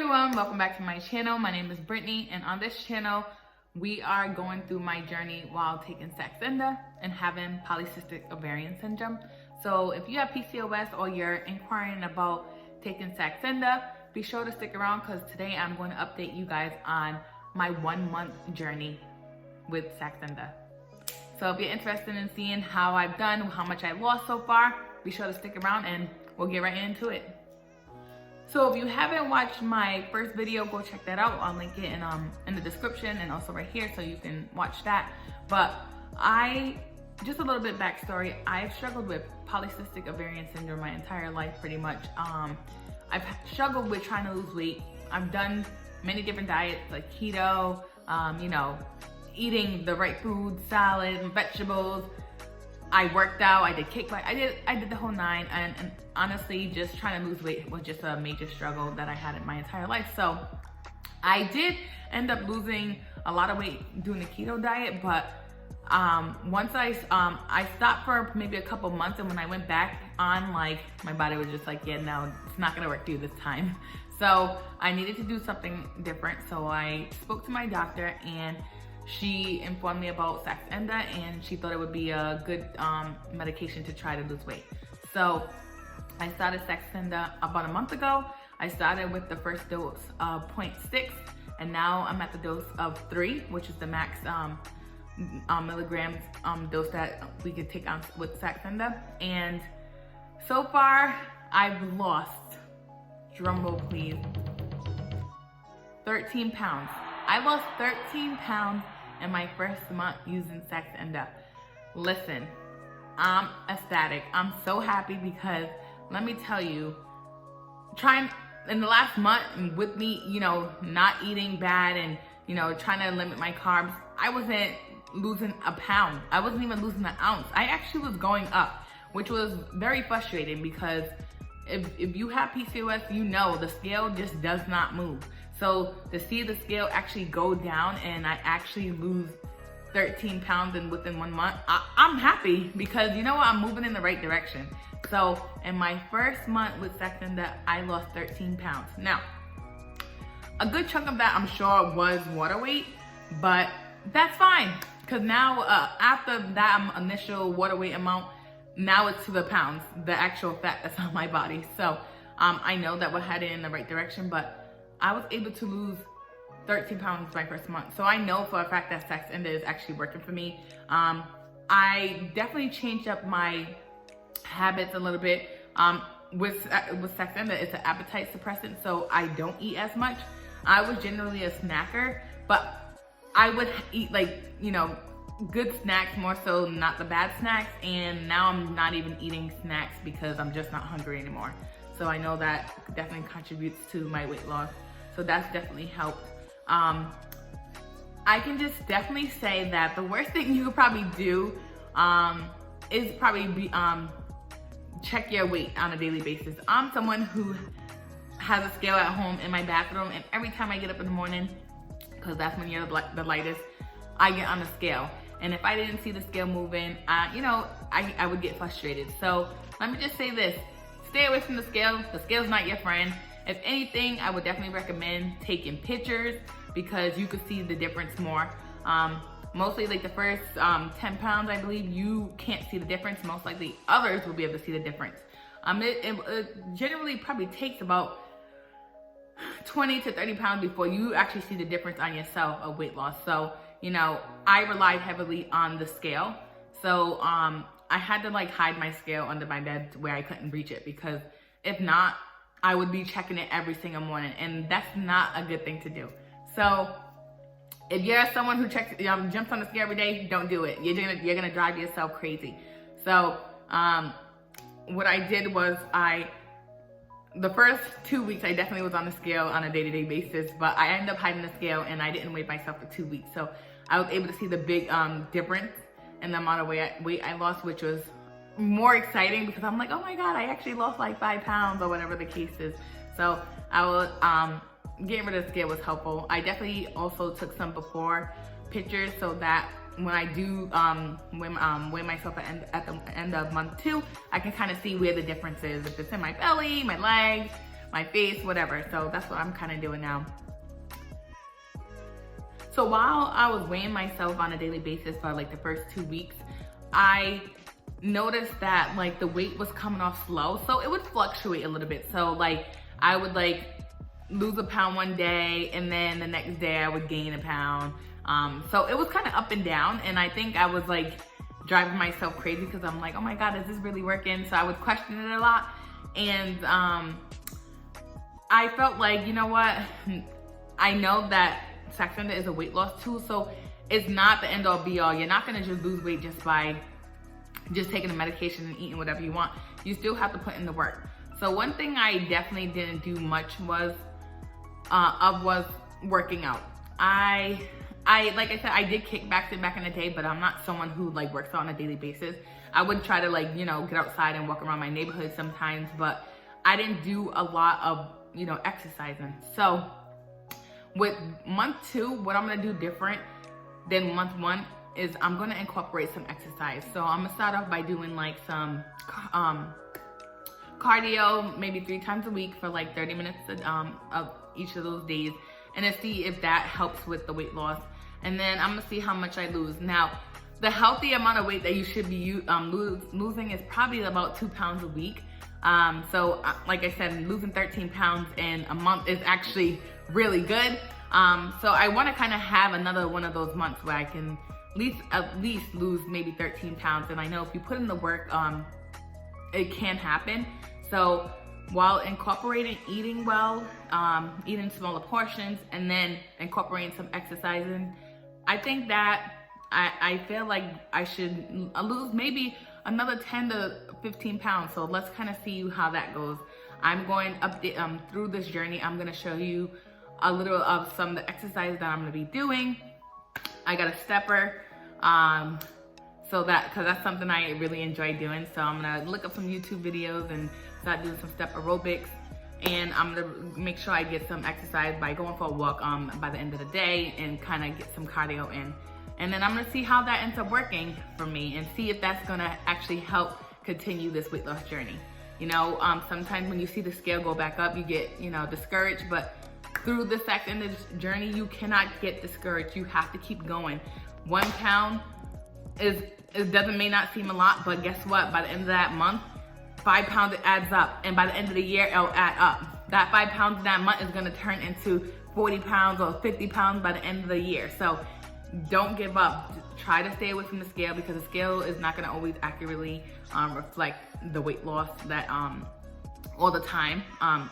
everyone, welcome back to my channel. My name is Brittany, and on this channel we are going through my journey while taking Saxenda and having polycystic ovarian syndrome. So if you have PCOS or you're inquiring about taking Saxenda, be sure to stick around because today I'm going to update you guys on my 1 month journey with Saxenda. So if you're interested in seeing how I've done, how much I lost so far, be sure to stick around and we'll get right into it. So if you haven't watched my first video, go check that out. I'll link it in the description and also right here so you can watch that. But just a little bit backstory, I've struggled with polycystic ovarian syndrome my entire life pretty much. I've struggled with trying to lose weight. I've done many different diets like keto, eating the right food, salad, and vegetables. I worked out, I did kickback, I did the whole nine, and honestly, just trying to lose weight was just a major struggle that I had in my entire life. So I did end up losing a lot of weight doing the keto diet, but once I stopped for maybe a couple months, and when I went back on, my body was just like, yeah, no, it's not gonna work for you this time. So I needed to do something different. So I spoke to my doctor, and she informed me about Saxenda, and she thought it would be a good medication to try to lose weight. So I started Saxenda about a month ago. I started with the first dose of 0.6, and now I'm at the dose of 3, which is the max milligrams dose that we could take on with Saxenda. And so far, I've lost, drumroll please, 13 pounds. I lost 13 pounds in my first month using Saxenda. Listen, I'm ecstatic. I'm so happy because let me tell you, in the last month with me, not eating bad and, trying to limit my carbs, I wasn't losing a pound. I wasn't even losing an ounce. I actually was going up, which was very frustrating because if you have PCOS, the scale just does not move. So to see the scale actually go down and I actually lose 13 pounds within 1 month, I'm happy because I'm moving in the right direction. So in my first month with Saxenda, I lost 13 pounds. Now, a good chunk of that I'm sure was water weight, but that's fine because now after that initial water weight amount, now it's to the pounds, the actual fat that's on my body. So I know that we're headed in the right direction, but I was able to lose 13 pounds my first month. So I know for a fact that Saxenda is actually working for me. I definitely changed up my habits a little bit. With Saxenda, it's an appetite suppressant, so I don't eat as much. I was generally a snacker, but I would eat good snacks more so, not the bad snacks. And now I'm not even eating snacks because I'm just not hungry anymore. So I know that definitely contributes to my weight loss. So that's definitely helped. I can just definitely say that the worst thing you could probably do is probably check your weight on a daily basis. I'm someone who has a scale at home in my bathroom, and every time I get up in the morning, because that's when you're the lightest, I get on the scale. And if I didn't see the scale moving, I would get frustrated. So let me just say this, stay away from the scale. The scale's not your friend. If anything, I would definitely recommend taking pictures because you could see the difference more. Mostly the first 10 pounds, I believe, you can't see the difference. Most likely others will be able to see the difference. It generally probably takes about 20 to 30 pounds before you actually see the difference on yourself of weight loss. So, I relied heavily on the scale. So I had to hide my scale under my bed where I couldn't reach it, because if not, I would be checking it every single morning, and that's not a good thing to do. So if you're someone who jumps on the scale every day, don't do it. You're gonna drive yourself crazy. So what I did was the first 2 weeks, I definitely was on the scale on a day-to-day basis, but I ended up hiding the scale and I didn't weigh myself for 2 weeks. So I was able to see the big difference in the amount of weight I lost, which was more exciting because I'm like, oh my God, I actually lost 5 pounds or whatever the case is. So I was, getting rid of the scale was helpful. I definitely also took some before pictures so that when I do weigh myself at the end of month 2, I can kind of see where the difference is. If it's in my belly, my legs, my face, whatever. So that's what I'm kind of doing now. So while I was weighing myself on a daily basis for like the first 2 weeks, I noticed that like the weight was coming off slow. So it would fluctuate a little bit. So like I would like lose a pound one day and then the next day I would gain a pound. So it was kind of up and down, and I think I was like driving myself crazy because I'm like, oh my God, is this really working? So I was questioning it a lot. And I felt like, you know what? I know that Saxenda is a weight loss tool, so it's not the end all be all. You're not gonna just lose weight just by just taking the medication and eating whatever you want. You still have to put in the work. So one thing I definitely didn't do much was working out. I like I said, I did kickboxing back in the day, but I'm not someone who like works out on a daily basis. I would try to like, you know, get outside and walk around my neighborhood sometimes, but I didn't do a lot of, you know, exercising. So with month 2, what I'm gonna do different than month 1 is I'm gonna incorporate some exercise. So I'm gonna start off by doing like some cardio, maybe 3 times a week for like 30 minutes of each of those days, and then see if that helps with the weight loss. And then I'm gonna see how much I lose. Now, the healthy amount of weight that you should be losing is probably about 2 pounds a week. So like I said, losing 13 pounds in a month is actually really good. So I want to kind of have another one of those months where I can at least lose maybe 13 pounds. And I know if you put in the work, it can happen. So while incorporating eating well, eating smaller portions, and then incorporating some exercising, I think that I feel like I should lose maybe another 10 to 15 pounds. So let's kind of see how that goes. I'm going update through this journey. I'm going to show you a little of some of the exercises that I'm going to be doing. I got a stepper, so because that's something I really enjoy doing. So I'm going to look up some YouTube videos and start doing some step aerobics. And I'm going to make sure I get some exercise by going for a walk by the end of the day and kind of get some cardio in. And then I'm gonna see how that ends up working for me and see if that's gonna actually help continue this weight loss journey. You know, sometimes when you see the scale go back up, you get, you know, discouraged, but through the Saxenda journey, you cannot get discouraged. You have to keep going. 1 pound may not seem a lot, but guess what? By the end of that month, 5 pounds, it adds up. And by the end of the year, it'll add up. That 5 pounds in that month is gonna turn into 40 pounds or 50 pounds by the end of the year. So don't give up. Try to stay away from the scale, because the scale is not going to always accurately reflect the weight loss that all the time.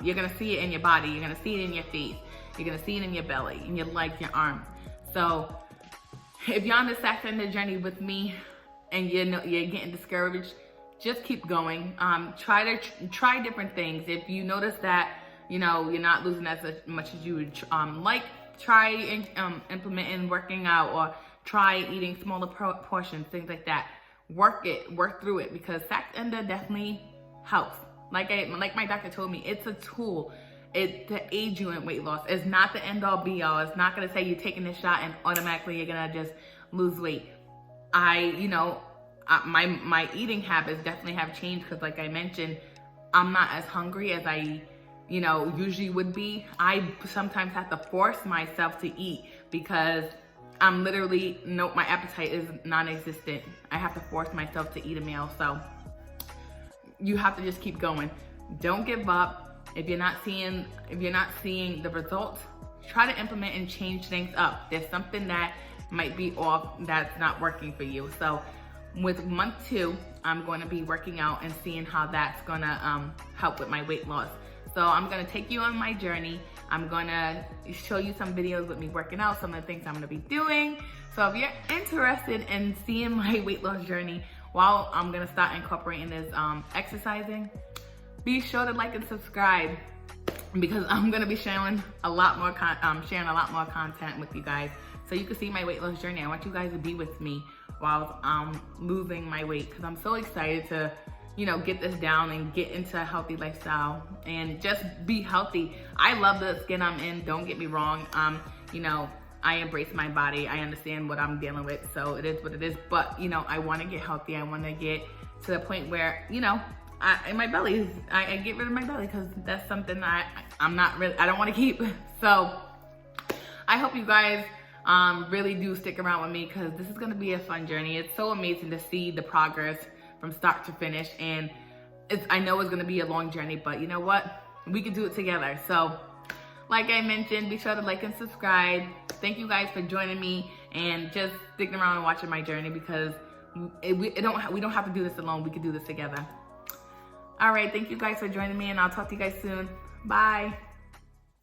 You're going to see it in your body. You're going to see it in your face. You're going to see it in your belly, in your legs, your arms. So if you're on the Saxenda journey with me and you're getting discouraged, just keep going. Try different things. If you notice that, you know, you're not losing as much as you would like, try implementing working out, or try eating smaller portions, things like that. Work through it, because Saxenda definitely helps. Like my doctor told me, it's a tool to aid you in weight loss. It's not the end all be all. It's not gonna say you're taking this shot and automatically you're gonna just lose weight. My eating habits definitely have changed, because like I mentioned, I'm not as hungry as I usually would be. I sometimes have to force myself to eat, because I'm literally, my appetite is non-existent. I have to force myself to eat a meal. So you have to just keep going. Don't give up. If you're not seeing the results, try to implement and change things up. There's something that might be off, that's not working for you. So with month 2, I'm going to be working out and seeing how that's gonna help with my weight loss. So I'm gonna take you on my journey. I'm gonna show you some videos with me working out, some of the things I'm gonna be doing. So if you're interested in seeing my weight loss journey, while I'm gonna start incorporating this exercising, be sure to like and subscribe, because I'm gonna be sharing a lot more content with you guys, so you can see my weight loss journey. I want you guys to be with me while I'm losing my weight, because I'm so excited to get this down and get into a healthy lifestyle and just be healthy. I love the skin I'm in, don't get me wrong. I embrace my body. I understand what I'm dealing with, so it is what it is. But, I want to get healthy. I want to get to the point where, in my belly. I get rid of my belly because that's something I'm not really, I don't want to keep. So I hope you guys really do stick around with me because this is going to be a fun journey. It's so amazing to see the progress from start to finish, and I know it's going to be a long journey, but you know what? We can do it together. So like I mentioned, be sure to like and subscribe. Thank you guys for joining me and just sticking around and watching my journey, because we don't have to do this alone. We can do this together. All right, thank you guys for joining me, and I'll talk to you guys soon. Bye.